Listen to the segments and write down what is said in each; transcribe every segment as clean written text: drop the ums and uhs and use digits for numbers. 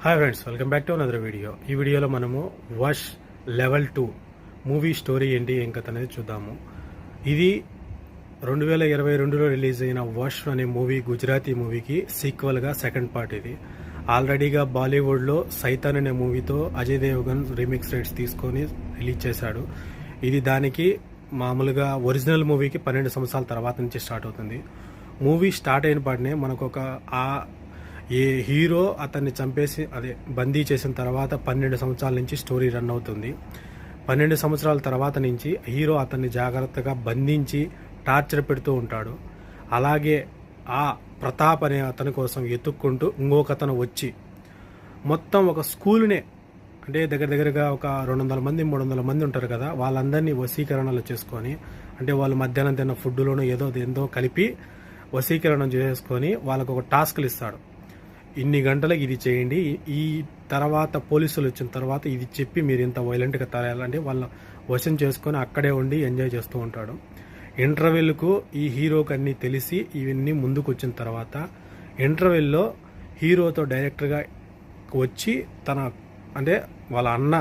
Hi friends, welcome back to another video. ఈ వీడియోలో మనము వష్ లెవెల్ 2 మూవీ స్టోరీ ఏంటి ఏం కథ అనేది చూద్దాము. ఇది 2022లో రిలీజ్ అయిన వష్ అనే మూవీ, గుజరాతీ మూవీకి సీక్వెల్గా సెకండ్ పార్ట్. ఇది ఆల్రెడీగా బాలీవుడ్లో సైతాన్ అనే మూవీతో అజయ్ దేవగన్ రీమిక్స్ రైట్స్ తీసుకొని రిలీజ్ చేశాడు. ఇది దానికి మామూలుగా ఒరిజినల్ మూవీకి 12 సంవత్సరాల తర్వాత నుంచి స్టార్ట్ అవుతుంది. మూవీ స్టార్ట్ అయిన పాటనే మనకు ఏ హీరో అతన్ని చంపేసి బందీ చేసిన తర్వాత 12 సంవత్సరాల నుంచి స్టోరీ రన్ అవుతుంది. 12 సంవత్సరాల తర్వాత నుంచి హీరో అతన్ని జాగ్రత్తగా బంధించి టార్చర్ పెడుతూ ఉంటాడు. అలాగే ఆ ప్రతాప్ అనే అతని కోసం ఎత్తుక్కుంటూ ఇంకొక అతను వచ్చి మొత్తం ఒక స్కూల్నే, అంటే దగ్గరగా ఒక 200 మంది 300 మంది ఉంటారు కదా, వాళ్ళందరినీ వశీకరణలు చేసుకొని, అంటే వాళ్ళు మధ్యాహ్నం తిన్న ఫుడ్లోనూ ఏదో కలిపి వశీకరణం చేసుకొని వాళ్ళకు ఒక టాస్క్లు ఇస్తాడు. ఇన్ని గంటలకు ఇది చేయండి, ఈ తర్వాత పోలీసులు వచ్చిన తర్వాత ఇది చెప్పి మీరు ఇంత వైలెంట్గా తయారంటే వాళ్ళ వశం చేసుకొని అక్కడే ఉండి ఎంజాయ్ చేస్తూ ఉంటాడు. ఇంటర్వెల్కు ఈ హీరోకి అన్నీ తెలిసి ఇవన్నీ ముందుకు వచ్చిన తర్వాత ఇంటర్వెల్లో హీరోతో డైరెక్టర్గా వచ్చి అంటే వాళ్ళ అన్న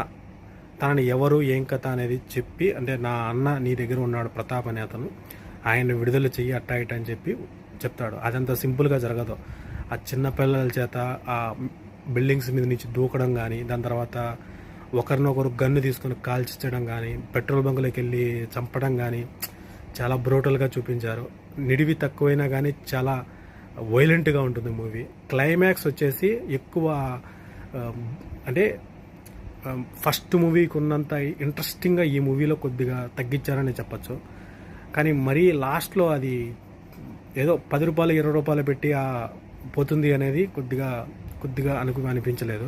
తనని ఎవరు ఏం కథ అనేది చెప్పి, అంటే నా అన్న నీ దగ్గర ఉన్నాడు ప్రతాప్ అనే అతను, ఆయన విడుదల చెయ్యి అట్టా ఇట్ట అని చెప్పి చెప్తాడు. అదంత సింపుల్గా జరగదు. ఆ చిన్నపిల్లల చేత ఆ బిల్డింగ్స్ మీద నుంచి దూకడం కానీ, దాని తర్వాత ఒకరినొకరు గన్ను తీసుకొని కాల్చించడం కానీ, పెట్రోల్ బంకులోకి వెళ్ళి చంపడం కానీ చాలా బ్రూటల్గా చూపించారు. నిడివి తక్కువైనా కానీ చాలా వైలెంట్గా ఉంటుంది మూవీ. క్లైమాక్స్ వచ్చేసి ఎక్కువ అంటే ఫస్ట్ మూవీకి ఉన్నంత ఇంట్రెస్టింగ్గా ఈ మూవీలో కొద్దిగా తగ్గించారని చెప్పచ్చు. కానీ మరీ లాస్ట్లో అది ఏదో 10 రూపాయలు 20 రూపాయలు పెట్టి పోతుంది అనేది కొద్దిగా అనిపించలేదు.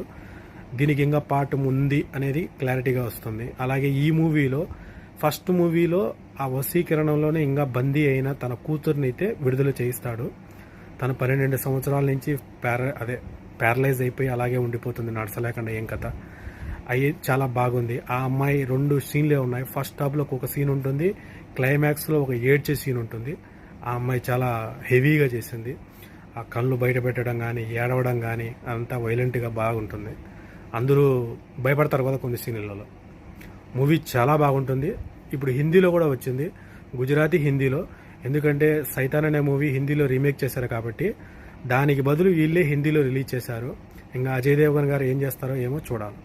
దీనికి ఇంకా పార్ట్ ఉంది అనేది క్లారిటీగా వస్తుంది. అలాగే ఈ మూవీలో ఫస్ట్ మూవీలో ఆ వశీకరణంలోనే ఇంకా బందీ అయిన తన కూతుర్ని అయితే విడుదల చేయిస్తాడు. తను 12 సంవత్సరాల నుంచి ప్యారలైజ్ అయిపోయి అలాగే ఉండిపోతుంది, నడచలేకుండా ఏం కథ. అవి చాలా బాగుంది. ఆ అమ్మాయి 2 సీన్లే ఉన్నాయి. ఫస్ట్ హాఫ్లో ఒక సీన్ ఉంటుంది, క్లైమాక్స్లో ఒక ఏడ్చే సీన్ ఉంటుంది. ఆ అమ్మాయి చాలా హెవీగా చేసింది. ఆ కళ్ళు బయట పెట్టడం కానీ, ఏడవడం కానీ అంతా వైలెంట్గా బాగుంటుంది. అందరూ భయపడతారు కదా కొన్ని సీన్లలో. మూవీ చాలా బాగుంటుంది. ఇప్పుడు హిందీలో కూడా వచ్చింది, గుజరాతీ హిందీలో. ఎందుకంటే సైతాన్ అనే మూవీ హిందీలో రీమేక్ చేశారు కాబట్టి దానికి బదులు వీళ్ళే హిందీలో రిలీజ్ చేశారు. ఇంకా అజయ్ దేవగన్ గారు ఏం చేస్తారో ఏమో చూడాలి.